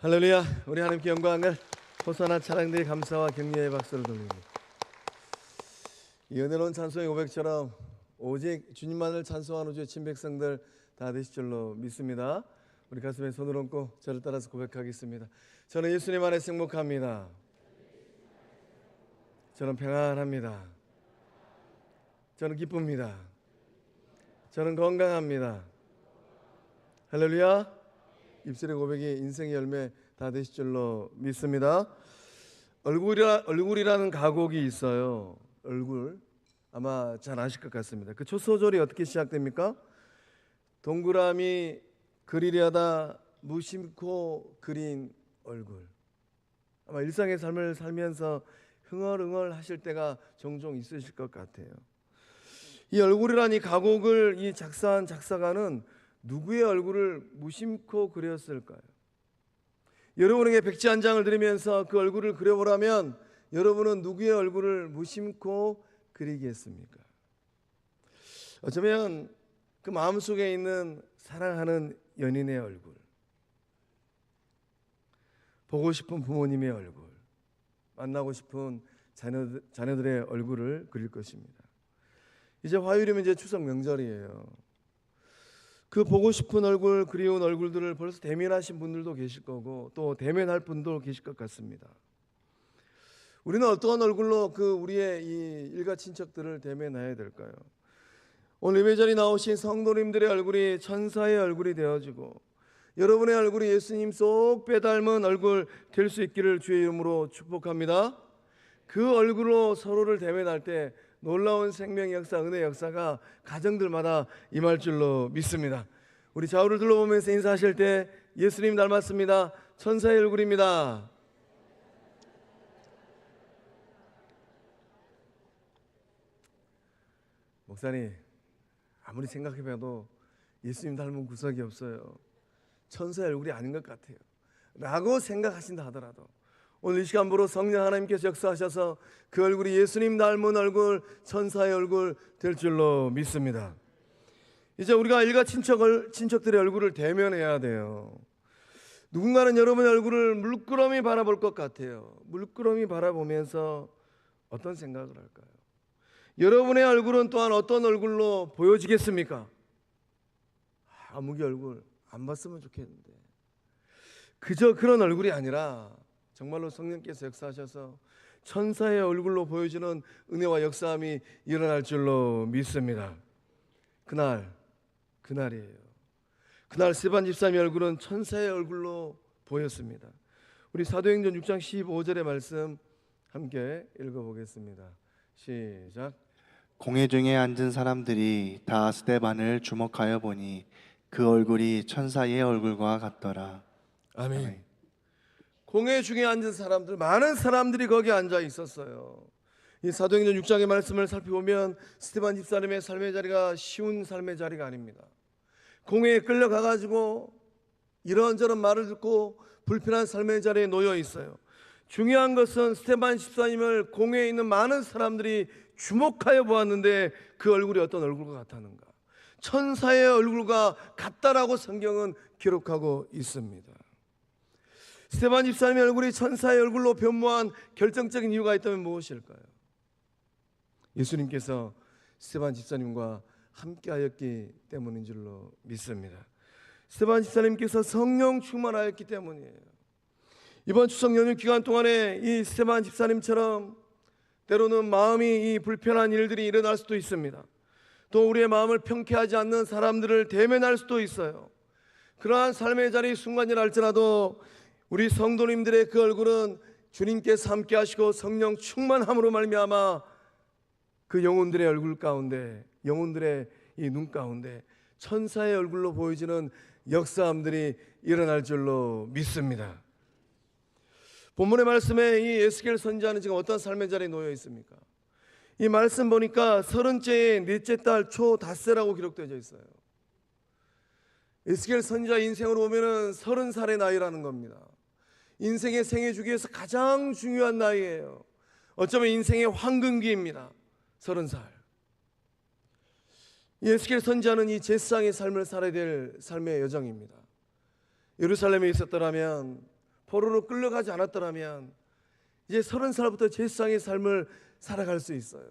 할렐루야. 우리 하나님께 영광을 호산나 찬양들이 감사와 격려의 박수를 돌립니다. 이 은혜로운 찬송의 고백처럼 오직 주님만을 찬송하는 주의 친백성들 다 되실 줄로 믿습니다. 우리 가슴에 손을 얹고 저를 따라서 고백하겠습니다. 저는 예수님 안에서 행복합니다. 저는 평안합니다. 저는 기쁩니다. 저는 건강합니다. 할렐루야. 입술의 고백이 인생의 열매 다 되실 줄로 믿습니다. 얼굴이라는 가곡이 있어요. 얼굴 아마 잘 아실 것 같습니다. 그 첫 소절이 어떻게 시작됩니까? 동그라미 그리려다 무심코 그린 얼굴. 아마 일상의 삶을 살면서 흥얼흥얼 하실 때가 종종 있으실 것 같아요. 이 얼굴이란 이 가곡을 이 작사한 작사가는 누구의 얼굴을 무심코 그렸을까요? 여러분에게 백지 한 장을 드리면서 그 얼굴을 그려보라면 여러분은 누구의 얼굴을 무심코 그리겠습니까? 어쩌면 그 마음속에 있는 사랑하는 연인의 얼굴, 보고 싶은 부모님의 얼굴, 만나고 싶은 자녀들의 얼굴을 그릴 것입니다. 이제 화요일이면 이제 추석 명절이에요. 그 보고 싶은 얼굴, 그리운 얼굴들을 벌써 대면하신 분들도 계실 거고 또 대면할 분도 계실 것 같습니다. 우리는 어떠한 얼굴로 우리의 이 일가 친척들을 대면해야 될까요? 오늘 예배 자리에 나오신 성도님들의 얼굴이 천사의 얼굴이 되어지고 여러분의 얼굴이 예수님 쏙 빼닮은 얼굴 될 수 있기를 주의 이름으로 축복합니다. 그 얼굴로 서로를 대면할 때 놀라운 생명의 역사, 은혜의 역사가 가정들마다 임할 줄로 믿습니다. 우리 좌우를 둘러보면서 인사하실 때 예수님 닮았습니다. 천사의 얼굴입니다. 목사님, 아무리 생각해봐도 예수님 닮은 구석이 없어요. 천사의 얼굴이 아닌 것 같아요 라고 생각하신다 하더라도 오늘 이 시간부로 성령 하나님께서 역사하셔서 그 얼굴이 예수님 닮은 얼굴, 천사의 얼굴 될 줄로 믿습니다. 이제 우리가 일가 친척들의 얼굴을 대면해야 돼요. 누군가는 여러분의 얼굴을 물끄러미 바라볼 것 같아요. 물끄러미 바라보면서 어떤 생각을 할까요? 여러분의 얼굴은 또한 어떤 얼굴로 보여지겠습니까? 아무개 얼굴 안 봤으면 좋겠는데 그저 그런 얼굴이 아니라 정말로 성령께서 역사하셔서 천사의 얼굴로 보여주는 은혜와 역사함이 일어날 줄로 믿습니다. 그날이에요. 그날 스데반 집사님의 얼굴은 천사의 얼굴로 보였습니다. 우리 사도행전 6장 15절의 말씀 함께 읽어보겠습니다. 시작. 공회 중에 앉은 사람들이 다 스데반을 주목하여 보니 그 얼굴이 천사의 얼굴과 같더라. 아멘. 공회 중에 앉은 사람들, 많은 사람들이 거기 앉아 있었어요. 이 사도행전 6장의 말씀을 살펴보면 스데반 집사님의 삶의 자리가 쉬운 삶의 자리가 아닙니다. 공회에 끌려가가지고 이런저런 말을 듣고 불편한 삶의 자리에 놓여 있어요. 중요한 것은 스데반 집사님을 공회에 있는 많은 사람들이 주목하여 보았는데 그 얼굴이 어떤 얼굴과 같았는가? 천사의 얼굴과 같다라고 성경은 기록하고 있습니다. 스데반 집사님의 얼굴이 천사의 얼굴로 변모한 결정적인 이유가 있다면 무엇일까요? 예수님께서 스데반 집사님과 함께하였기 때문인 줄로 믿습니다. 스데반 집사님께서 성령 충만하였기 때문이에요. 이번 추석 연휴 기간 동안에 이 스데반 집사님처럼 때로는 마음이 이 불편한 일들이 일어날 수도 있습니다. 또 우리의 마음을 평쾌하지 않는 사람들을 대면할 수도 있어요. 그러한 삶의 자리 순간이라 할지라도 우리 성도님들의 그 얼굴은 주님께서 함께 하시고 성령 충만함으로 말미암아 그 영혼들의 얼굴 가운데, 영혼들의 이 눈 가운데 천사의 얼굴로 보여지는 역사함들이 일어날 줄로 믿습니다. 본문의 말씀에 이 에스겔 선지자는 지금 어떤 삶의 자리에 놓여 있습니까? 이 말씀 보니까 30째의 넷째 달 초닷새라고 기록되어 있어요. 에스겔 선지자 인생으로 보면은 30살의 나이라는 겁니다. 인생의 생애 주기에서 가장 중요한 나이예요. 어쩌면 인생의 황금기입니다. 30살. 에스겔 선지자는 이 제사장의 삶을 살아야 될 삶의 여정입니다. 예루살렘에 있었더라면 포로로 끌려가지 않았더라면 이제 30살부터 제사장의 삶을 살아갈 수 있어요.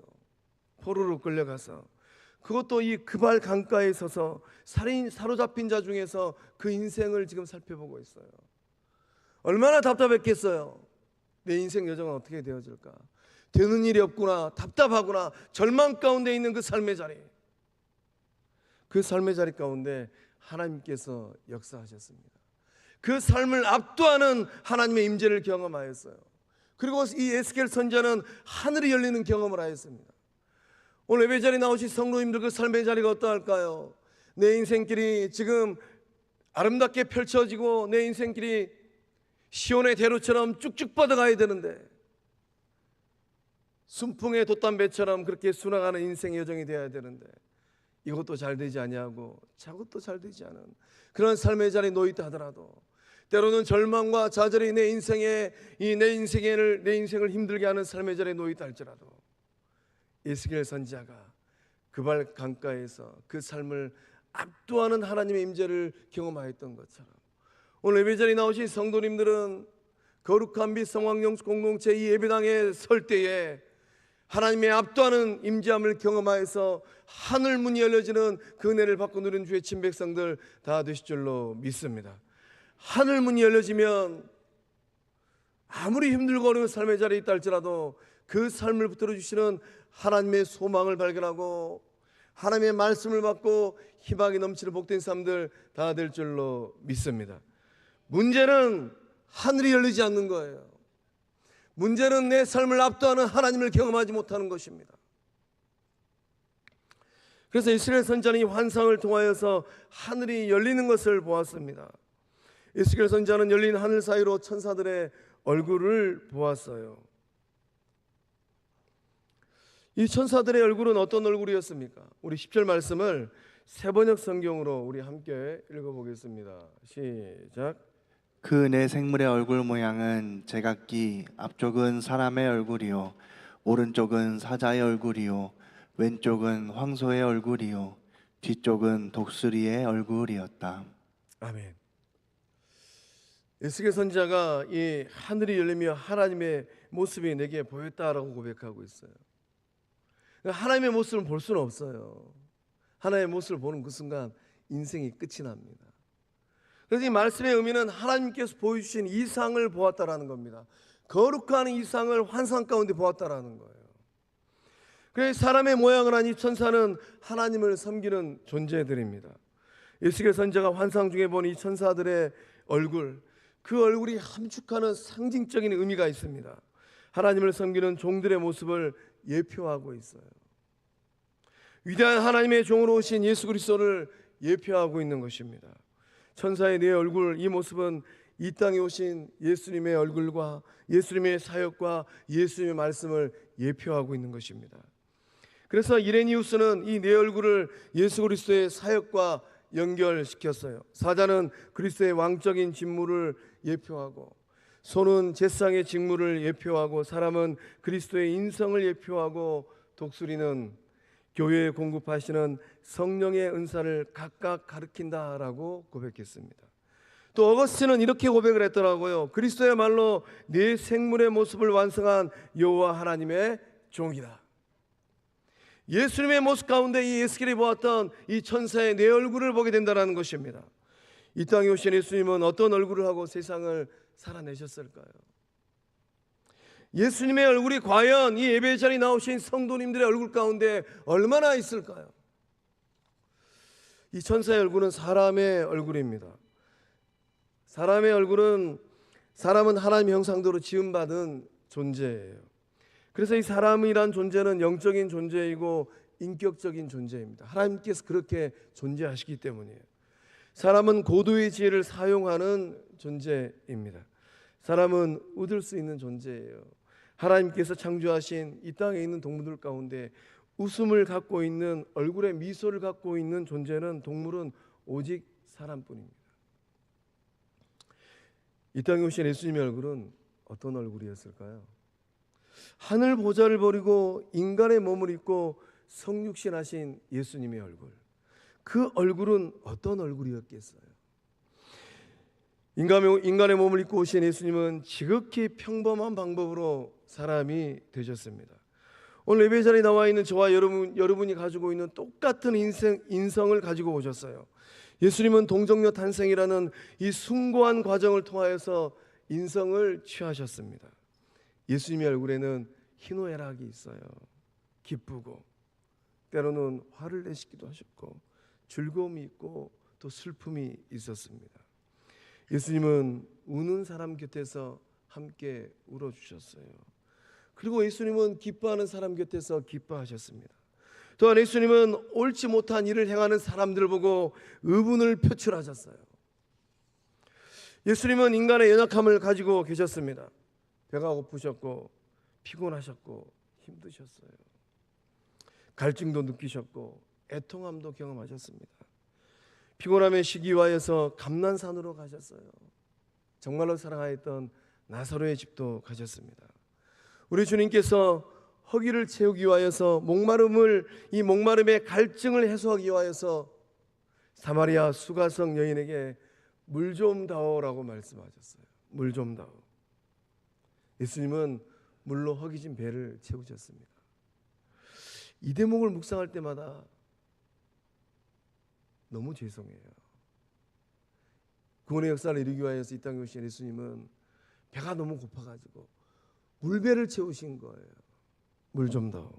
포로로 끌려가서, 그것도 이 그발 강가에 서서 살인 사로잡힌 자 중에서 그 인생을 지금 살펴보고 있어요. 얼마나 답답했겠어요. 내 인생 여정은 어떻게 되어질까? 되는 일이 없구나, 답답하구나, 절망 가운데 있는 그 삶의 자리, 그 삶의 자리 가운데 하나님께서 역사하셨습니다. 그 삶을 압도하는 하나님의 임재를 경험하였어요. 그리고 이 에스겔 선지자는 하늘이 열리는 경험을 하였습니다. 오늘 예배 자리에 나오신 성도님들, 그 삶의 자리가 어떠할까요? 내 인생길이 지금 아름답게 펼쳐지고 내 인생길이 시온의 대로처럼 쭉쭉 뻗어가야 되는데 순풍의 돛담배처럼 그렇게 순항하는 인생의 여정이 되어야 되는데 이것도 잘 되지 아니하고 저것도 잘 되지 않은 그런 삶의 자리에 놓여있다 하더라도 때로는 절망과 좌절이 내 인생을 힘들게 하는 삶의 자리에 놓여있다 할지라도 에스겔 선지자가 그발 강가에서 그 삶을 압도하는 하나님의 임재를 경험하였던 것처럼 오늘 예배 자리에 나오신 성도님들은 거룩한 빛 성황영 공동체 이 예배당에 설 때에 하나님의 압도하는 임재함을 경험하여서 하늘 문이 열려지는 그 은혜를 받고 누리는 주의 친백성들 다 되실 줄로 믿습니다. 하늘 문이 열려지면 아무리 힘들고 어려운 삶의 자리에 있다 할지라도 그 삶을 붙들어 주시는 하나님의 소망을 발견하고 하나님의 말씀을 받고 희망이 넘치는 복된 삶들 다 될 줄로 믿습니다. 문제는 하늘이 열리지 않는 거예요. 문제는 내 삶을 압도하는 하나님을 경험하지 못하는 것입니다. 그래서 이스라엘 선지자는 이 환상을 통하여서 하늘이 열리는 것을 보았습니다. 이스라엘 선지자는 열린 하늘 사이로 천사들의 얼굴을 보았어요. 이 천사들의 얼굴은 어떤 얼굴이었습니까? 우리 10절 말씀을 세번역 성경으로 우리 함께 읽어보겠습니다. 시작. 그 네 생물의 얼굴 모양은 제각기 앞쪽은 사람의 얼굴이요 오른쪽은 사자의 얼굴이요 왼쪽은 황소의 얼굴이요 뒤쪽은 독수리의 얼굴이었다. 아멘. 에스겔 선지자가 이 하늘이 열리며 하나님의 모습이 내게 보였다라고 고백하고 있어요. 하나님의 모습을 볼 수는 없어요. 하나님의 모습을 보는 그 순간 인생이 끝이 납니다. 그래서 이 말씀의 의미는 하나님께서 보여주신 이상을 보았다라는 겁니다. 거룩한 이상을 환상 가운데 보았다라는 거예요. 그래서 사람의 모양을 한 이 천사는 하나님을 섬기는 존재들입니다. 에스겔 선지자가 환상 중에 본 이 천사들의 얼굴, 그 얼굴이 함축하는 상징적인 의미가 있습니다. 하나님을 섬기는 종들의 모습을 예표하고 있어요. 위대한 하나님의 종으로 오신 예수 그리스도를 예표하고 있는 것입니다. 천사의 네 얼굴, 이 모습은 이 땅에 오신 예수님의 얼굴과 예수님의 사역과 예수님의 말씀을 예표하고 있는 것입니다. 그래서 이레니우스는 이 네 얼굴을 예수 그리스도의 사역과 연결시켰어요. 사자는 그리스도의 왕적인 직무를 예표하고, 소는 제사장의 직무를 예표하고, 사람은 그리스도의 인성을 예표하고, 독수리는 교회에 공급하시는 성령의 은사를 각각 가리킨다라고 고백했습니다. 또 어거스틴은 이렇게 고백을 했더라고요. 그리스도야말로 네 생물의 모습을 완성한 여호와 하나님의 종이다. 예수님의 모습 가운데 이 에스겔이 보았던 이 천사의 네 얼굴을 보게 된다는 것입니다. 이 땅에 오신 예수님은 어떤 얼굴을 하고 세상을 살아내셨을까요? 예수님의 얼굴이 과연 이 예배 자리에 나오신 성도님들의 얼굴 가운데 얼마나 있을까요? 이 천사의 얼굴은 사람의 얼굴입니다. 사람의 얼굴은, 사람은 하나님의 형상대로 지음받은 존재예요. 그래서 이 사람이란 존재는 영적인 존재이고 인격적인 존재입니다. 하나님께서 그렇게 존재하시기 때문이에요. 사람은 고도의 지혜를 사용하는 존재입니다. 사람은 얻을 수 있는 존재예요. 하나님께서 창조하신 이 땅에 있는 동물들 가운데 웃음을 갖고 있는, 얼굴에 미소를 갖고 있는 존재는, 동물은 오직 사람뿐입니다. 이 땅에 오신 예수님의 얼굴은 어떤 얼굴이었을까요? 하늘 보좌를 버리고 인간의 몸을 입고 성육신하신 예수님의 얼굴, 그 얼굴은 어떤 얼굴이었겠어요? 인간의 몸을 입고 오신 예수님은 지극히 평범한 방법으로 사람이 되셨습니다. 오늘 예배 자리에 나와 있는 저와 여러분이 가지고 있는 똑같은 인성을 가지고 오셨어요. 예수님은 동정녀 탄생이라는 이 숭고한 과정을 통하여서 인성을 취하셨습니다. 예수님의 얼굴에는 희노애락이 있어요. 기쁘고 때로는 화를 내시기도 하셨고 즐거움이 있고 또 슬픔이 있었습니다. 예수님은 우는 사람 곁에서 함께 울어주셨어요. 그리고 예수님은 기뻐하는 사람 곁에서 기뻐하셨습니다. 또한 예수님은 옳지 못한 일을 행하는 사람들 보고 의분을 표출하셨어요. 예수님은 인간의 연약함을 가지고 계셨습니다. 배가 고프셨고 피곤하셨고 힘드셨어요. 갈증도 느끼셨고 애통함도 경험하셨습니다. 피곤함의 시기와에서 감난산으로 가셨어요. 정말로 사랑하였던 나사로의 집도 가셨습니다. 우리 주님께서 허기를 채우기 위하여서 이 목마름의 갈증을 해소하기 위하여서 사마리아 수가성 여인에게 물 좀 다오라고 말씀하셨어요. 물 좀 다오. 예수님은 물로 허기진 배를 채우셨습니다. 이 대목을 묵상할 때마다 너무 죄송해요. 구원의 역사를 이루기 위해서 이 땅에 오신 예수님은 배가 너무 고파가지고 물배를 채우신 거예요. 물 좀 더.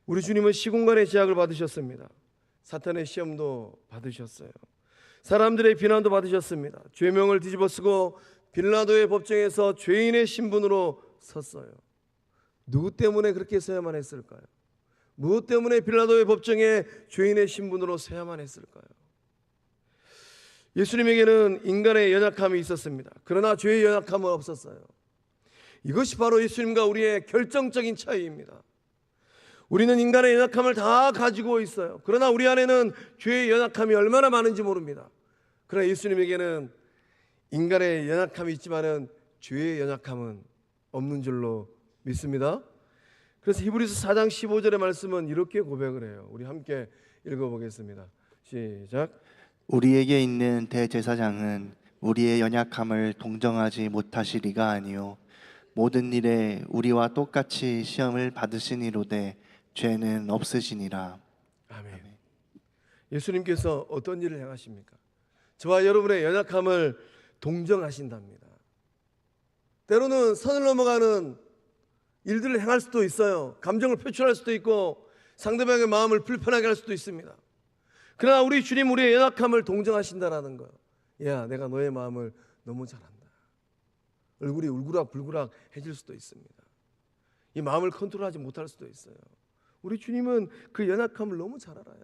우리 주님은 시공간의 제약을 받으셨습니다. 사탄의 시험도 받으셨어요. 사람들의 비난도 받으셨습니다. 죄명을 뒤집어쓰고 빌라도의 법정에서 죄인의 신분으로 섰어요. 누구 때문에 그렇게 서야만 했을까요? 무엇 때문에 빌라도의 법정에 죄인의 신분으로 서야만 했을까요? 예수님에게는 인간의 연약함이 있었습니다. 그러나 죄의 연약함은 없었어요. 이것이 바로 예수님과 우리의 결정적인 차이입니다. 우리는 인간의 연약함을 다 가지고 있어요. 그러나 우리 안에는 죄의 연약함이 얼마나 많은지 모릅니다. 그러나 예수님에게는 인간의 연약함이 있지만은 죄의 연약함은 없는 줄로 믿습니다. 그래서 히브리서 4장 15절의 말씀은 이렇게 고백을 해요. 우리 함께 읽어보겠습니다. 시작. 우리에게 있는 대제사장은 우리의 연약함을 동정하지 못하시리가 아니요 모든 일에 우리와 똑같이 시험을 받으시니로되 죄는 없으시니라. 아멘. 예수님께서 어떤 일을 행하십니까? 저와 여러분의 연약함을 동정하신답니다. 때로는 선을 넘어가는 일들을 행할 수도 있어요. 감정을 표출할 수도 있고 상대방의 마음을 불편하게 할 수도 있습니다. 그러나 우리 주님 우리의 연약함을 동정하신다라는 거예요. 야, 내가 너의 마음을 너무 잘 안다. 얼굴이 울그락불그락 해질 수도 있습니다. 이 마음을 컨트롤하지 못할 수도 있어요. 우리 주님은 그 연약함을 너무 잘 알아요.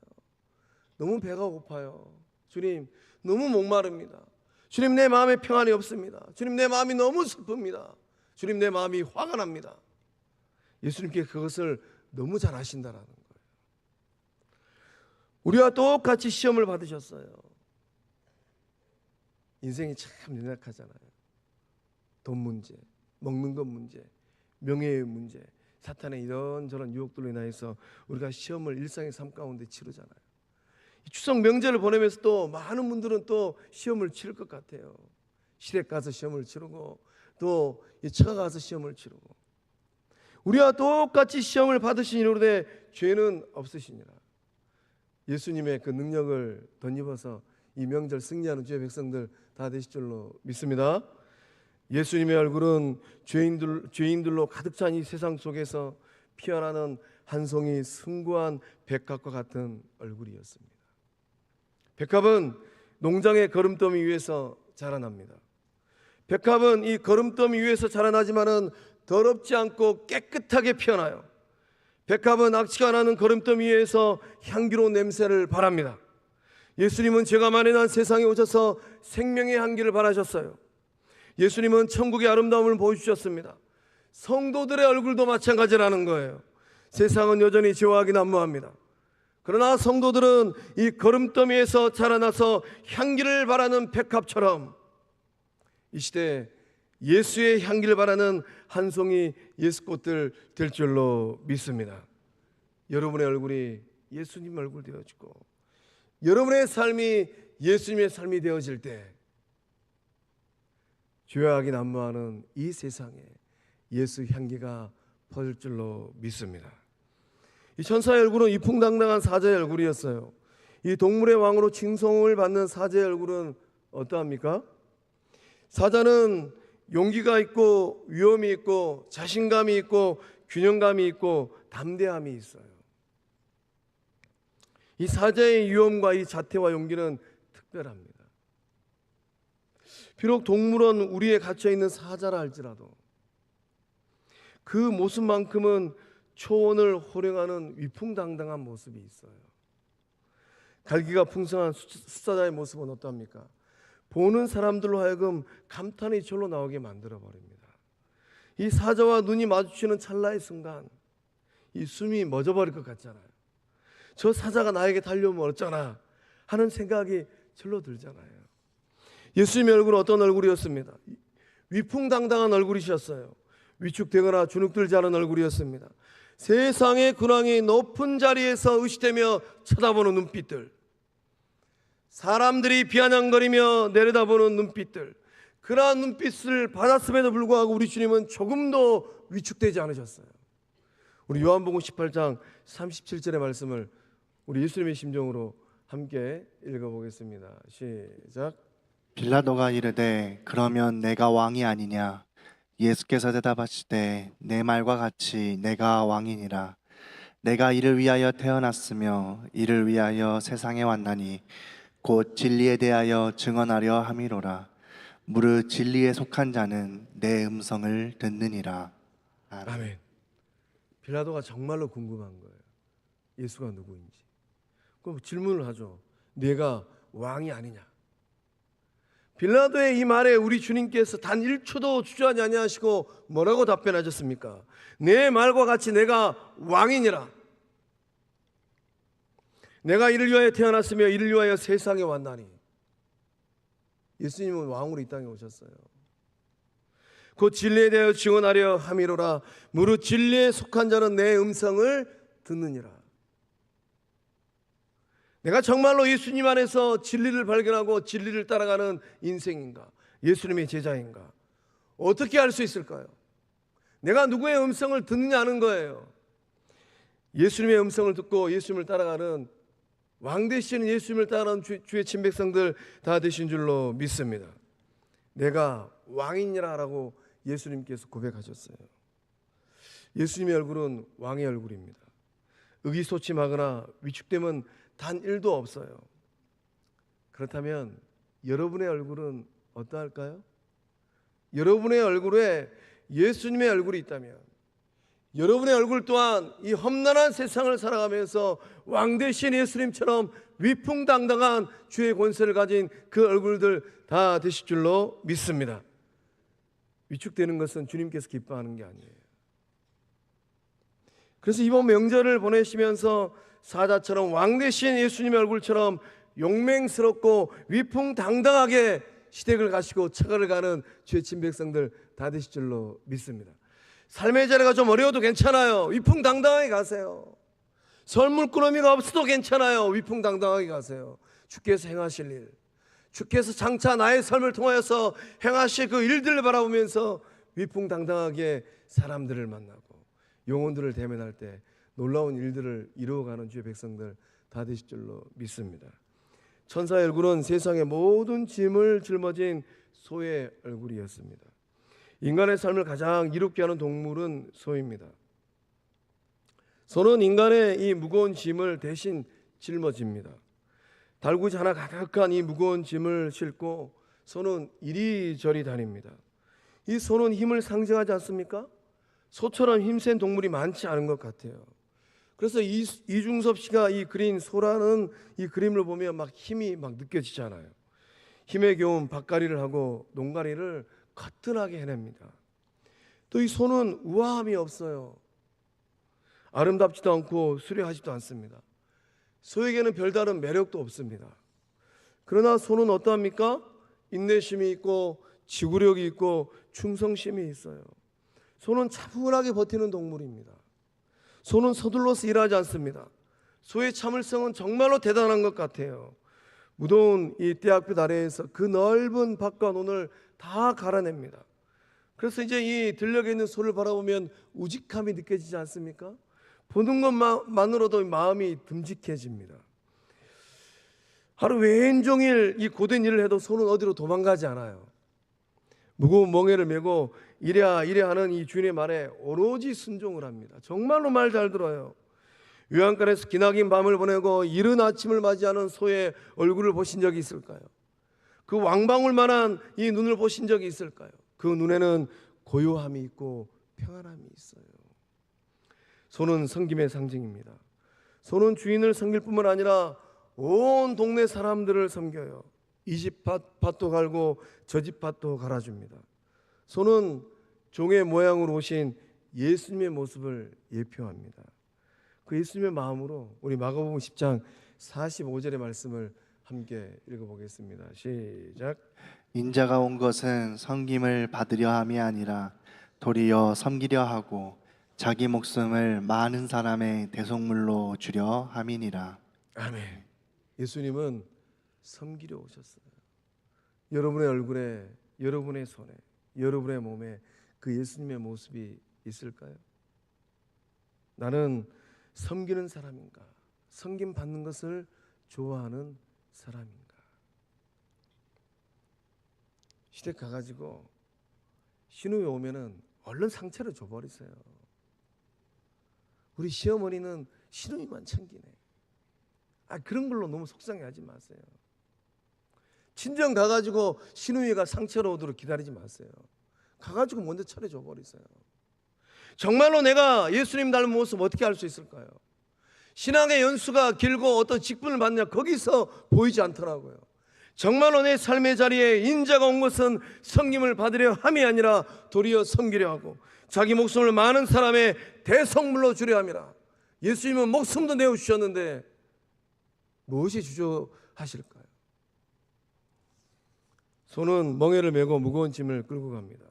너무 배가 고파요. 주님 너무 목마릅니다. 주님 내 마음에 평안이 없습니다. 주님 내 마음이 너무 슬픕니다. 주님 내 마음이 화가 납니다. 예수님께 그것을 너무 잘 아신다라는 거예요. 우리와 똑같이 시험을 받으셨어요. 인생이 참 연약하잖아요. 돈 문제, 먹는 것 문제, 명예의 문제, 사탄의 이런저런 유혹들로 인해서 우리가 시험을 일상의 삶 가운데 치르잖아요. 추석 명절을 보내면서 또 많은 분들은 또 시험을 치를 것 같아요. 시댁 가서 시험을 치르고 또 처가 가서 시험을 치르고 우리와 똑같이 시험을 받으시니로되 죄는 없으시니라. 예수님의 그 능력을 덧입어서 이 명절 승리하는 주의 백성들 다 되실 줄로 믿습니다. 예수님의 얼굴은 죄인들로 가득 찬 이 세상 속에서 피어나는 한 송이 숭고한 백합과 같은 얼굴이었습니다. 백합은 농장의 거름더미 위에서 자라납니다. 백합은 이 거름더미 위에서 자라나지만은 더럽지 않고 깨끗하게 피어나요. 백합은 악취가 나는 거름더미 위에서 향기로운 냄새를 발합니다. 예수님은 죄가 많이 난 세상에 오셔서 생명의 향기를 발하셨어요. 예수님은 천국의 아름다움을 보여주셨습니다. 성도들의 얼굴도 마찬가지라는 거예요. 세상은 여전히 죄악이 난무합니다. 그러나 성도들은 이 거름더미에서 자라나서 향기를 발하는 백합처럼 이 시대에 예수의 향기를 발하는 한 송이 예수꽃들 될 줄로 믿습니다. 여러분의 얼굴이 예수님 얼굴 되어지고 여러분의 삶이 예수님의 삶이 되어질 때 죄악이 난무하는 이 세상에 예수 향기가 퍼질 줄로 믿습니다. 이 천사의 얼굴은 위풍당당한 사자의 얼굴이었어요. 이 동물의 왕으로 칭송을 받는 사자의 얼굴은 어떠합니까? 사자는 용기가 있고 위엄이 있고 자신감이 있고 균형감이 있고 담대함이 있어요. 이 사자의 위엄과 이 자태와 용기는 특별합니다. 비록 동물원 우리에 갇혀 있는 사자라 할지라도 그 모습만큼은 초원을 호령하는 위풍당당한 모습이 있어요. 갈기가 풍성한 숫사자의 모습은 어떠합니까? 보는 사람들로 하여금 감탄이 절로 나오게 만들어 버립니다. 이 사자와 눈이 마주치는 찰나의 순간 이 숨이 멎어버릴 것 같잖아요. 저 사자가 나에게 달려오면 어쩌나 하는 생각이 절로 들잖아요. 예수님의 얼굴은 어떤 얼굴이었습니다. 위풍당당한 얼굴이셨어요. 위축되거나 주눅들지 않은 얼굴이었습니다. 세상의 근황이 높은 자리에서 의시되며 쳐다보는 눈빛들, 사람들이 비아냥거리며 내려다보는 눈빛들, 그러한 눈빛을 받았음에도 불구하고 우리 주님은 조금도 위축되지 않으셨어요. 우리 요한복음 18장 37절의 말씀을 우리 예수님의 심정으로 함께 읽어보겠습니다. 시작. 빌라도가 이르되 그러면 내가 왕이 아니냐? 예수께서 대답하시되 내 말과 같이 내가 왕이니라. 내가 이를 위하여 태어났으며 이를 위하여 세상에 왔나니 곧 진리에 대하여 증언하려 함이로라. 무릇 진리에 속한 자는 내 음성을 듣느니라. 아멘. 빌라도가 정말로 궁금한 거예요. 예수가 누구인지. 그럼 질문을 하죠. 네가 왕이 아니냐? 빌라도의 이 말에 우리 주님께서 단 1초도 주저하지 아니하시고 뭐라고 답변하셨습니까? 내 말과 같이 내가 왕이니라. 내가 이를 위하여 태어났으며 이를 위하여 세상에 왔나니. 예수님은 왕으로 이 땅에 오셨어요. 곧 진리에 대하여 증언하려 함이로라. 무릇 진리에 속한 자는 내 음성을 듣느니라. 내가 정말로 예수님 안에서 진리를 발견하고 진리를 따라가는 인생인가? 예수님의 제자인가? 어떻게 알 수 있을까요? 내가 누구의 음성을 듣느냐 하는 거예요. 예수님의 음성을 듣고 예수님을 따라가는 왕 되시는 예수님을 따라가는 주의 친백성들 다 되신 줄로 믿습니다. 내가 왕이니라 라고 예수님께서 고백하셨어요. 예수님의 얼굴은 왕의 얼굴입니다. 의기소침하거나 위축됨은 단 1도 없어요. 그렇다면 여러분의 얼굴은 어떠할까요? 여러분의 얼굴에 예수님의 얼굴이 있다면 여러분의 얼굴 또한 이 험난한 세상을 살아가면서 왕 되신 예수님처럼 위풍당당한 주의 권세를 가진 그 얼굴들 다 되실 줄로 믿습니다. 위축되는 것은 주님께서 기뻐하는 게 아니에요. 그래서 이번 명절을 보내시면서 사자처럼 왕 되신 예수님의 얼굴처럼 용맹스럽고 위풍당당하게 시댁을 가시고 처가를 가는 주의 친백성들 다 되실 줄로 믿습니다. 삶의 자리가 좀 어려워도 괜찮아요. 위풍당당하게 가세요. 설물꾸러미가 없어도 괜찮아요. 위풍당당하게 가세요. 주께서 행하실 일, 주께서 장차 나의 삶을 통하여서 행하실 그 일들을 바라보면서 위풍당당하게 사람들을 만나고 영혼들을 대면할 때 놀라운 일들을 이루어가는 주의 백성들 다 되실 줄로 믿습니다. 천사의 얼굴은 세상의 모든 짐을 짊어진 소의 얼굴이었습니다. 인간의 삶을 가장 이롭게 하는 동물은 소입니다. 소는 인간의 이 무거운 짐을 대신 짊어집니다. 달구지 하나 가득한 이 무거운 짐을 싣고 소는 이리저리 다닙니다. 이 소는 힘을 상징하지 않습니까? 소처럼 힘센 동물이 많지 않은 것 같아요. 그래서 이중섭 씨가 이 그린 소라는 이 그림을 보면 막 힘이 막 느껴지잖아요. 힘에 겨운 밭갈이를 하고 농가리를 거뜬하게 해냅니다. 또 이 소는 우아함이 없어요. 아름답지도 않고 수려하지도 않습니다. 소에게는 별다른 매력도 없습니다. 그러나 소는 어떠합니까? 인내심이 있고 지구력이 있고 충성심이 있어요. 소는 차분하게 버티는 동물입니다. 소는 서둘러서 일하지 않습니다. 소의 참을성은 정말로 대단한 것 같아요. 무더운 이 떼약볕 아래에서 그 넓은 밭과 논을 다 갈아냅니다. 그래서 이제 이 들녘에 있는 소를 바라보면 우직함이 느껴지지 않습니까? 보는 것만으로도 마음이 듬직해집니다. 하루 왼종일 이 고된 일을 해도 소는 어디로 도망가지 않아요. 무거운 멍에를 메고 이래야 하는 이 주인의 말에 오로지 순종을 합니다. 정말로 말 잘 들어요. 요양간에서 기나긴 밤을 보내고 이른 아침을 맞이하는 소의 얼굴을 보신 적이 있을까요? 그 왕방울만한 이 눈을 보신 적이 있을까요? 그 눈에는 고요함이 있고 평안함이 있어요. 소는 섬김의 상징입니다. 소는 주인을 섬길 뿐만 아니라 온 동네 사람들을 섬겨요. 이 집 밭도 갈고 저 집 밭도 갈아줍니다. 소는 종의 모양으로 오신 예수님의 모습을 예표합니다. 그 예수님의 마음으로 우리 마가복음 10장 45절의 말씀을 함께 읽어보겠습니다. 시작. 인자가 온 것은 섬김을 받으려 함이 아니라 도리어 섬기려 하고 자기 목숨을 많은 사람의 대속물로 주려 함이니라. 아멘. 예수님은 섬기려 오셨어요. 여러분의 얼굴에, 여러분의 손에, 여러분의 몸에 그 예수님의 모습이 있을까요? 나는 섬기는 사람인가? 섬김 받는 것을 좋아하는 사람인가? 시댁 가가지고 신우이 오면은 얼른 상처를 줘버리세요. 우리 시어머니는 신우이만 챙기네. 그런 걸로 너무 속상해하지 마세요. 친정 가가지고 신우이가 상처로 오도록 기다리지 마세요. 가가지고 먼저 차려줘 버리세요. 정말로 내가 예수님 닮은 모습 어떻게 알 수 있을까요? 신앙의 연수가 길고 어떤 직분을 받느냐 거기서 보이지 않더라고요. 정말로 내 삶의 자리에 인자가 온 것은 섬김을 받으려 함이 아니라 도리어 섬기려 하고 자기 목숨을 많은 사람의 대성물로 주려 함이라. 예수님은 목숨도 내어주셨는데 무엇이 주저하실까요? 소는 멍에를 메고 무거운 짐을 끌고 갑니다.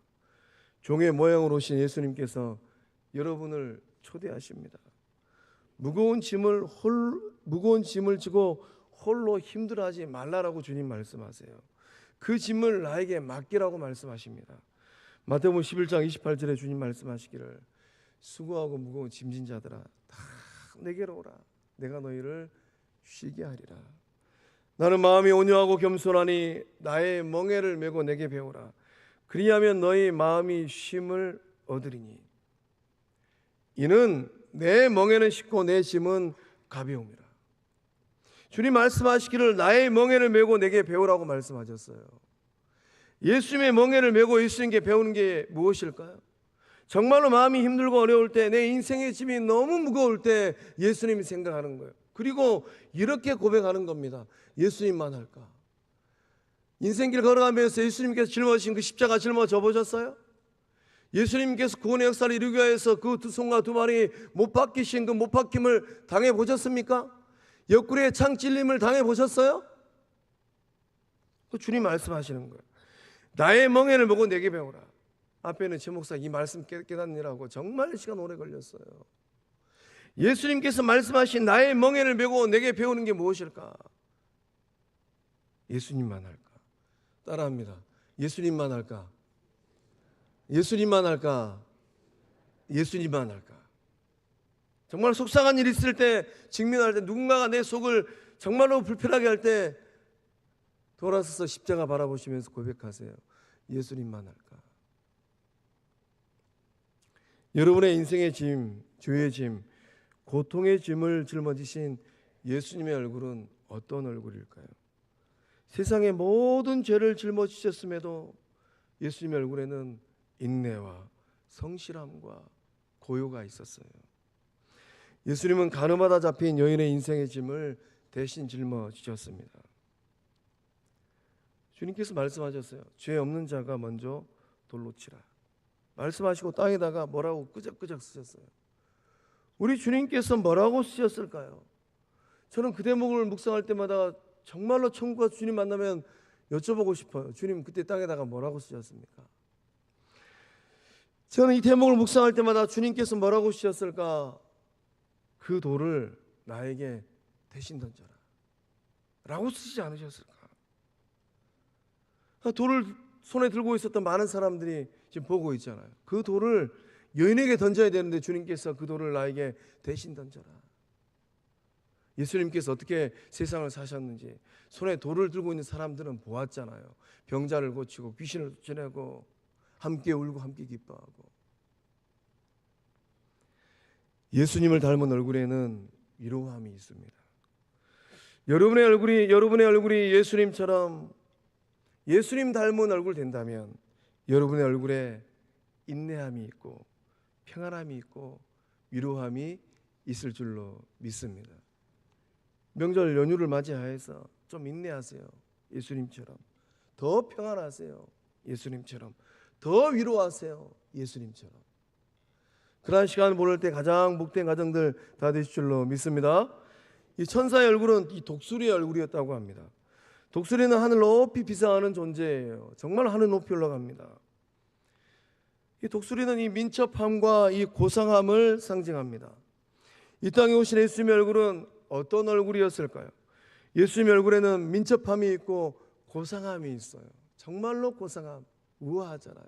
종의 모양으로 오신 예수님께서 여러분을 초대하십니다. 무거운 짐을 지고 홀로 힘들어하지 말라라고 주님 말씀하세요. 그 짐을 나에게 맡기라고 말씀하십니다. 마태복음 11장 28절에 주님 말씀하시기를 수고하고 무거운 짐진 자들아 다 내게로 오라. 내가 너희를 쉬게 하리라. 나는 마음이 온유하고 겸손하니 나의 멍에를 메고 내게 배우라. 그리하면 너희 마음이 쉼을 얻으리니 이는 내 멍에는 쉽고 내 짐은 가벼움이라. 주님 말씀하시기를 나의 멍에를 메고 내게 배우라고 말씀하셨어요. 예수님의 멍에를 메고 예수님께 배우는 게 무엇일까요? 정말로 마음이 힘들고 어려울 때, 내 인생의 짐이 너무 무거울 때 예수님이 생각하는 거예요. 그리고 이렇게 고백하는 겁니다. 예수님만 할까? 인생길 걸어가면서 예수님께서 짊어지신 그 십자가 짊어져 보셨어요? 예수님께서 구원의 역사를 이루기 위해서 그 두 손과 두 발이 못 박히신 그 못 박힘을 당해 보셨습니까? 옆구리에 창 찔림을 당해 보셨어요? 그 주님 말씀하시는 거예요. 나의 멍에를 보고 내게 배우라. 앞에는 제 목사 이 말씀 깨닫느라고 정말 시간 오래 걸렸어요. 예수님께서 말씀하신 나의 멍에를 메고 내게 배우는 게 무엇일까? 예수님만 할까? 따라합니다. 예수님만 할까? 예수님만 할까? 예수님만 할까? 정말 속상한 일이 있을 때, 직면할 때, 누군가가 내 속을 정말로 불편하게 할 때 돌아서서 십자가 바라보시면서 고백하세요. 예수님만 할까? 여러분의 인생의 짐, 죄의 짐, 고통의 짐을 짊어지신 예수님의 얼굴은 어떤 얼굴일까요? 세상의 모든 죄를 짊어지셨음에도 예수님의 얼굴에는 인내와 성실함과 고요가 있었어요. 예수님은 가늠하다 잡힌 여인의 인생의 짐을 대신 짊어지셨습니다. 주님께서 말씀하셨어요. 죄 없는 자가 먼저 돌로 치라. 말씀하시고 땅에다가 뭐라고 끄적끄적 쓰셨어요. 우리 주님께서 뭐라고 쓰셨을까요? 저는 그 대목을 묵상할 때마다 정말로 천국과 주님 만나면 여쭤보고 싶어요. 주님 그때 땅에다가 뭐라고 쓰셨습니까? 저는 이 대목을 묵상할 때마다 주님께서 뭐라고 쓰셨을까? 그 돌을 나에게 대신 던져라. 라고 쓰지 않으셨을까? 돌을 손에 들고 있었던 많은 사람들이 지금 보고 있잖아요. 그 돌을 여인에게 던져야 되는데 주님께서 그 돌을 나에게 대신 던져라. 예수님께서 어떻게 세상을 사셨는지 손에 돌을 들고 있는 사람들은 보았잖아요. 병자를 고치고 귀신을 쫓아내고 함께 울고 함께 기뻐하고. 예수님을 닮은 얼굴에는 위로함이 있습니다. 여러분의 얼굴이 예수님처럼 예수님 닮은 얼굴 된다면 여러분의 얼굴에 인내함이 있고 평안함이 있고 위로함이 있을 줄로 믿습니다. 명절 연휴를 맞이하여서 좀 인내하세요. 예수님처럼. 더 평안하세요. 예수님처럼. 더 위로하세요. 예수님처럼. 그러한 시간을 보낼 때 가장 복된 가정들 다 되실 줄로 믿습니다. 이 천사의 얼굴은 이 독수리의 얼굴이었다고 합니다. 독수리는 하늘 높이 비상하는 존재예요. 정말 하늘 높이 올라갑니다. 이 독수리는 이 민첩함과 이 고상함을 상징합니다. 이 땅에 오신 예수님의 얼굴은 어떤 얼굴이었을까요? 예수님의 얼굴에는 민첩함이 있고 고상함이 있어요. 정말로 고상함, 우아하잖아요.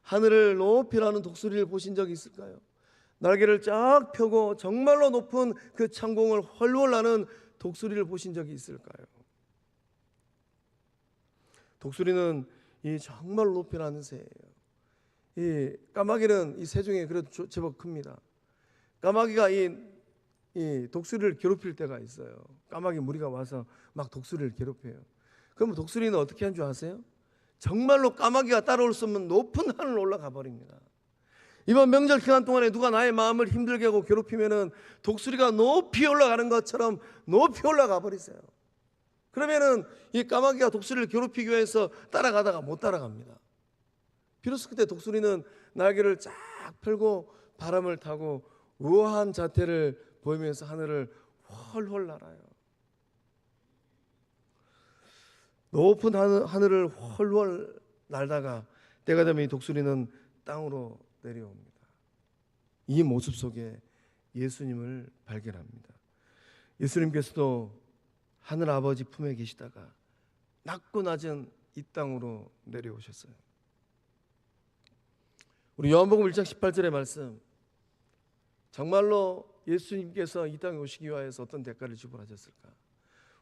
하늘을 높이 나는 독수리를 보신 적이 있을까요? 날개를 쫙 펴고 정말로 높은 그 창공을 훨훨 나는 독수리를 보신 적이 있을까요? 독수리는 이 정말 높이 나는 새예요. 이 까마귀는 이 새 중에 그래도 제법 큽니다. 까마귀가 이 독수리를 괴롭힐 때가 있어요. 까마귀 무리가 와서 막 독수리를 괴롭혀요. 그럼 독수리는 어떻게 한 줄 아세요? 정말로 까마귀가 따라올 수 없는 높은 하늘로 올라가 버립니다. 이번 명절 기간 동안에 누가 나의 마음을 힘들게 하고 괴롭히면은 독수리가 높이 올라가는 것처럼 높이 올라가 버리세요. 그러면은 이 까마귀가 독수리를 괴롭히기 위해서 따라가다가 못 따라갑니다. 비로소 그때 독수리는 날개를 쫙 펼고 바람을 타고 우아한 자태를 보이면서 하늘을 훨훨 날아요. 높은 하늘을 훨훨 날다가 때가 되면 이 독수리는 땅으로 내려옵니다. 이 모습 속에 예수님을 발견합니다. 예수님께서도 하늘 아버지 품에 계시다가 낮고 낮은 이 땅으로 내려오셨어요. 우리 요한복음 1장 18절의 말씀, 정말로 예수님께서 이 땅에 오시기 위하여서 어떤 대가를 지불하셨을까?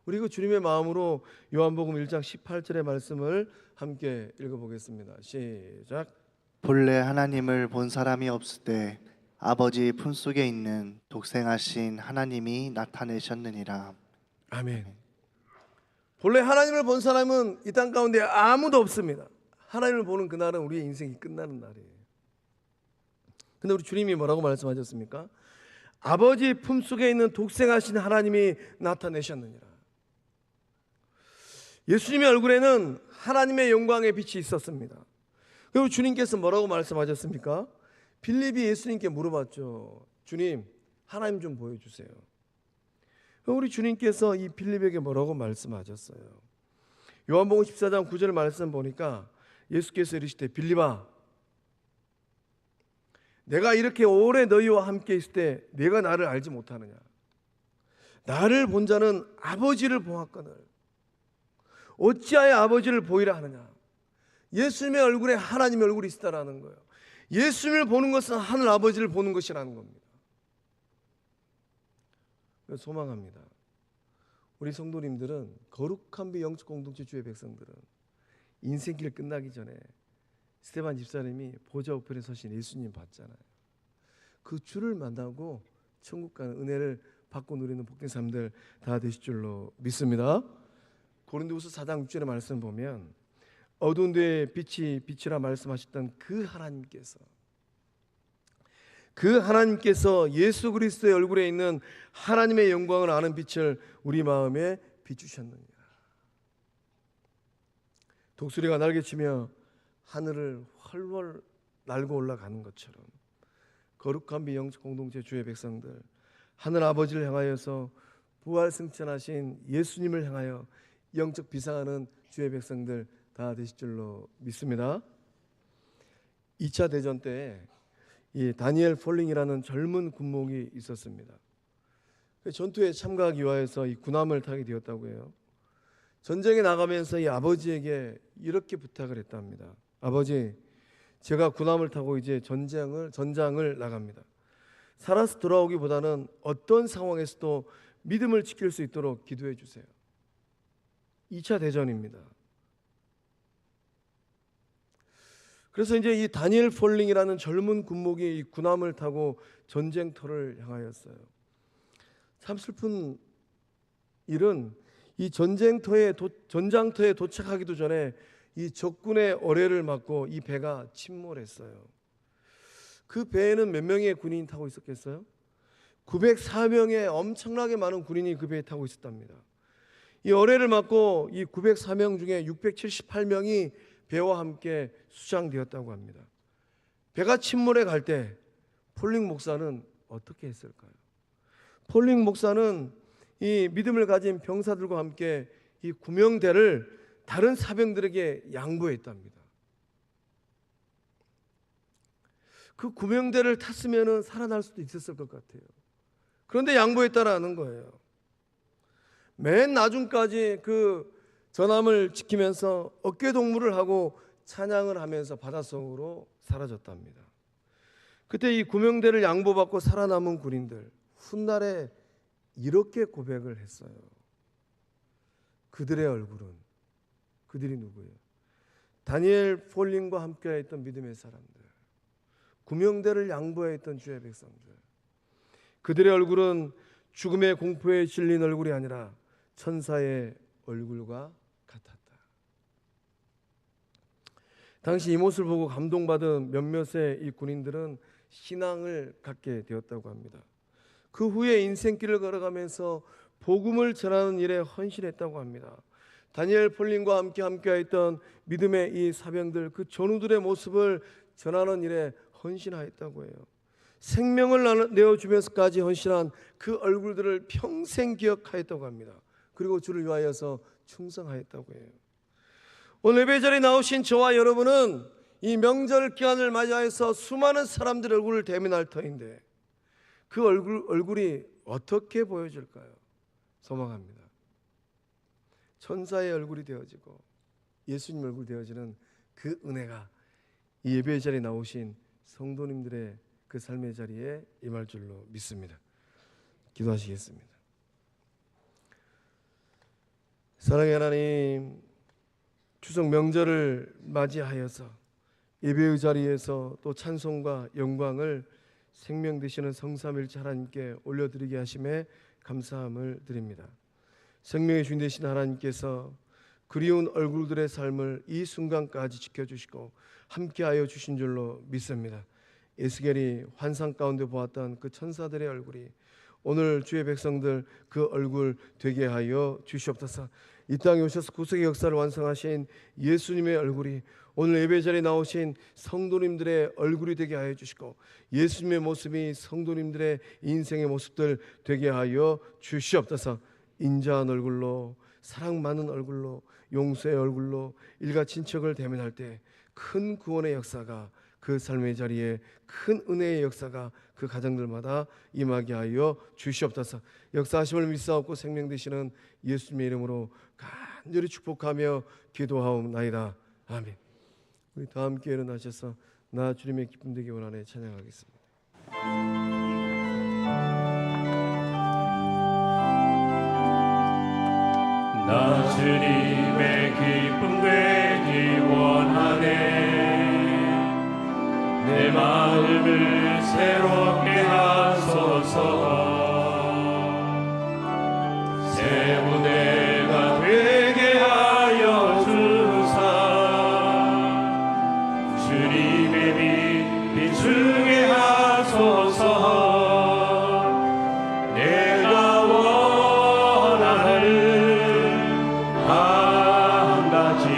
우리 그 주님의 마음으로 요한복음 1장 18절의 말씀을 함께 읽어보겠습니다. 시작. 본래 하나님을 본 사람이 없을 때 아버지 품속에 있는 독생하신 하나님이 나타내셨느니라. 아멘. 본래 하나님을 본 사람은 이 땅 가운데 아무도 없습니다. 하나님을 보는 그날은 우리의 인생이 끝나는 날이에요. 근데 우리 주님이 뭐라고 말씀하셨습니까? 아버지 품속에 있는 독생하신 하나님이 나타내셨느니라. 예수님의 얼굴에는 하나님의 영광의 빛이 있었습니다. 그리고 주님께서 뭐라고 말씀하셨습니까? 빌립이 예수님께 물어봤죠. 주님, 하나님 좀 보여주세요. 우리 주님께서 이 빌립에게 뭐라고 말씀하셨어요? 요한복음 14장 9절 말씀 보니까 예수께서 이르시되 빌립아, 내가 이렇게 오래 너희와 함께 있을 때 내가 나를 알지 못하느냐? 나를 본 자는 아버지를 보았거늘 어찌하여 아버지를 보이라 하느냐? 예수님의 얼굴에 하나님의 얼굴이 있다라는 거예요. 예수님을 보는 것은 하늘 아버지를 보는 것이라는 겁니다. 소망합니다. 우리 성도님들은 거룩한 비 영적 공동체 주의 백성들은 인생길 끝나기 전에 스데반 집사님이 보좌 우편에 서신 예수님 봤잖아요. 그 주를 만나고 천국 가는 은혜를 받고 누리는 복된 삶들 다 되실 줄로 믿습니다. 고린도후서 4장 6절의 말씀 보면 어두운 데에 빛이 빛이라 말씀하셨던 그 하나님께서 예수 그리스도의 얼굴에 있는 하나님의 영광을 아는 빛을 우리 마음에 비추셨느니라. 독수리가 날개치며 하늘을 훨훨 날고 올라가는 것처럼 거룩한 비 영적 공동체 주의 백성들 하늘 아버지를 향하여서 부활 승천하신 예수님을 향하여 영적 비상하는 주의 백성들 다 되실 줄로 믿습니다. 2차 대전 때 이 다니엘 폴링이라는 젊은 군목이 있었습니다. 전투에 참가하기 위하여서 이 군함을 타게 되었다고 해요. 전쟁에 나가면서 이 아버지에게 이렇게 부탁을 했답니다. 아버지, 제가 군함을 타고 이제 전장을 나갑니다. 살아서 돌아오기보다는 어떤 상황에서도 믿음을 지킬 수 있도록 기도해 주세요. 2차 대전입니다. 그래서 이제 이 다니엘 폴링이라는 젊은 군목이 이 군함을 타고 전쟁터를 향하였어요. 참 슬픈 일은 이 전장터에 도착하기도 전에 이 적군의 어뢰를 맞고 이 배가 침몰했어요. 그 배에는 몇 명의 군인이 타고 있었겠어요? 904명의 엄청나게 많은 군인이 그 배에 타고 있었답니다. 이 어뢰를 맞고 이 904명 중에 678명이 배와 함께 수장되었다고 합니다. 배가 침몰해 갈 때 폴링 목사는 어떻게 했을까요? 폴링 목사는 이 믿음을 가진 병사들과 함께 이 구명대를 다른 사병들에게 양보했답니다. 그 구명대를 탔으면 살아날 수도 있었을 것 같아요. 그런데 양보했다라는 거예요. 맨 나중까지 그 전함을 지키면서 어깨동무를 하고 찬양을 하면서 바닷속으로 사라졌답니다. 그때 이 구명대를 양보받고 살아남은 군인들 훗날에 이렇게 고백을 했어요. 그들의 얼굴은, 그들이 누구예요? 다니엘 폴링과 함께했던 믿음의 사람들, 구명대를 양보했던 주의 백성들, 그들의 얼굴은 죽음의 공포에 질린 얼굴이 아니라 천사의 얼굴과 같았다. 당시 이 모습을 보고 감동받은 몇몇의 이 군인들은 신앙을 갖게 되었다고 합니다. 그 후에 인생길을 걸어가면서 복음을 전하는 일에 헌신했다고 합니다. 다니엘 폴링과 함께했던 믿음의 이 사병들, 그 전우들의 모습을 전하는 일에 헌신하였다고 해요. 생명을 내어주면서까지 헌신한 그 얼굴들을 평생 기억하였다고 합니다. 그리고 주를 위하여서 충성하였다고 해요. 오늘 예배 자리에 나오신 저와 여러분은 이 명절 기간을 맞이하여서 수많은 사람들의 얼굴을 대면할 터인데 그 얼굴이 어떻게 보여질까요? 소망합니다. 천사의 얼굴이 되어지고 예수님 얼굴이 되어지는 그 은혜가 이 예배 자리에 나오신 성도님들의 그 삶의 자리에 임할 줄로 믿습니다. 기도하시겠습니다. 사랑의 하나님, 추석 명절을 맞이하여서 예배의 자리에서 또 찬송과 영광을 생명 되시는 성삼일체 하나님께 올려드리게 하심에 감사함을 드립니다. 생명의 주인 되신 하나님께서 그리운 얼굴들의 삶을 이 순간까지 지켜주시고 함께하여 주신 줄로 믿습니다. 에스겔이 환상 가운데 보았던 그 천사들의 얼굴이 오늘 주의 백성들 그 얼굴 되게 하여 주시옵소서. 이 땅에 오셔서 구속의 역사를 완성하신 예수님의 얼굴이 오늘 예배 자리에 나오신 성도님들의 얼굴이 되게 하여 주시고 예수님의 모습이 성도님들의 인생의 모습들 되게 하여 주시옵소서. 인자한 얼굴로, 사랑 많은 얼굴로, 용서의 얼굴로 일가 친척을 대면할 때 큰 구원의 역사가 그 삶의 자리에 큰 은혜의 역사가 그 가정들마다 임하게 하여 주시옵소서. 역사하심을 믿사옵고 생명 되시는 예수님의 이름으로 간절히 축복하며 기도하옵나이다. 아멘. 우리 다 함께 일어나셔서 나 주님의 기쁨 되기 원하네 찬양하겠습니다. 나 주님의 기쁨 되기 원하네. 내 마음을 새롭게 하소서. 새 무대가 되게 하여 주사. 주님의 빛 비추게 하소서. 내가 원하는 한 가지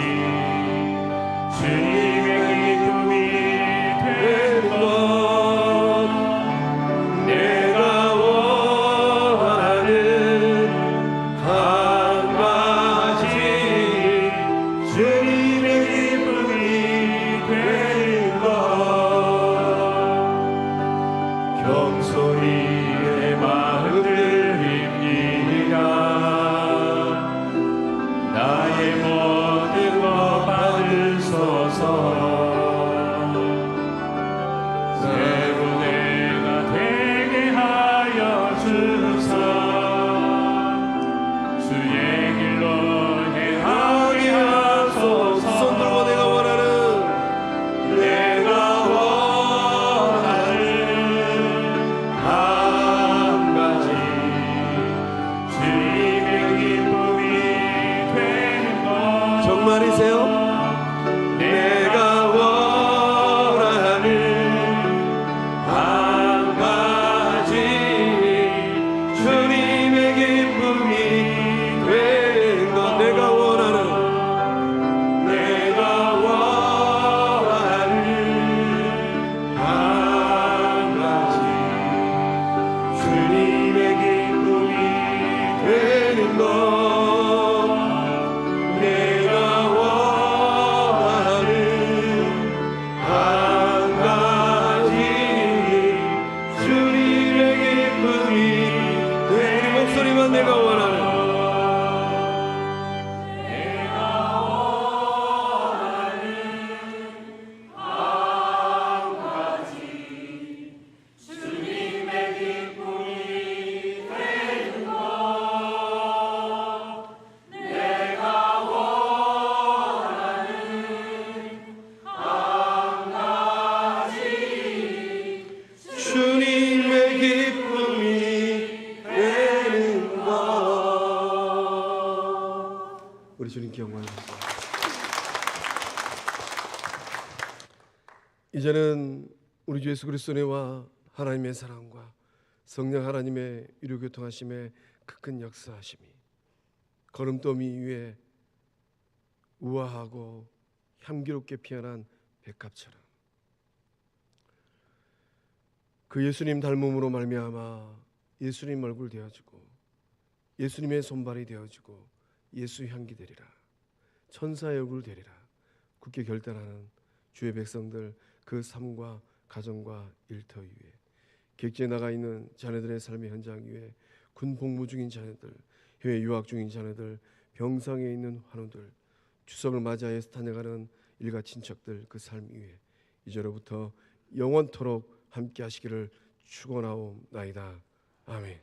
새 무대가 되게 하여 주사 주의 길로 행하게 하소서. 손 들고 내가 원하는 한 가지 주님의 기쁨이 되는 것. 정말이세요? 내가 원하는 한 가지 주님의 기쁨이 되는 것. 내가 원하는 한 가지 주님의 기쁨이 되는 것. 내가 원하는 한 가지 주님의 기쁨이 되는 것. 목소리만 내가 원하는 주님의 기쁨이 되는 것. 우리 주님께 영광을 드립니다. 이제는 우리 주 예수 그리스도의 은혜와 하나님의 사랑과 성령 하나님의 유료교통하심의 큰 역사하심이 거름더미 위에 우아하고 향기롭게 피어난 백합처럼 그 예수님 닮음으로 말미암아 예수님 얼굴 되어지고 예수님의 손발이 되어지고 예수 향기 되리라, 천사의 얼굴 되리라 굳게 결단하는 주의 백성들, 그 삶과 가정과 일터 위에 객지에 나가 있는 자녀들의 삶의 현장 위에 군 복무 중인 자녀들, 해외 유학 중인 자녀들, 병상에 있는 환우들, 추석을 맞이하여 다녀가는 일가 친척들, 그 삶 위에 이제로부터 영원토록 함께 하시기를 축원하옵나이다. 아멘.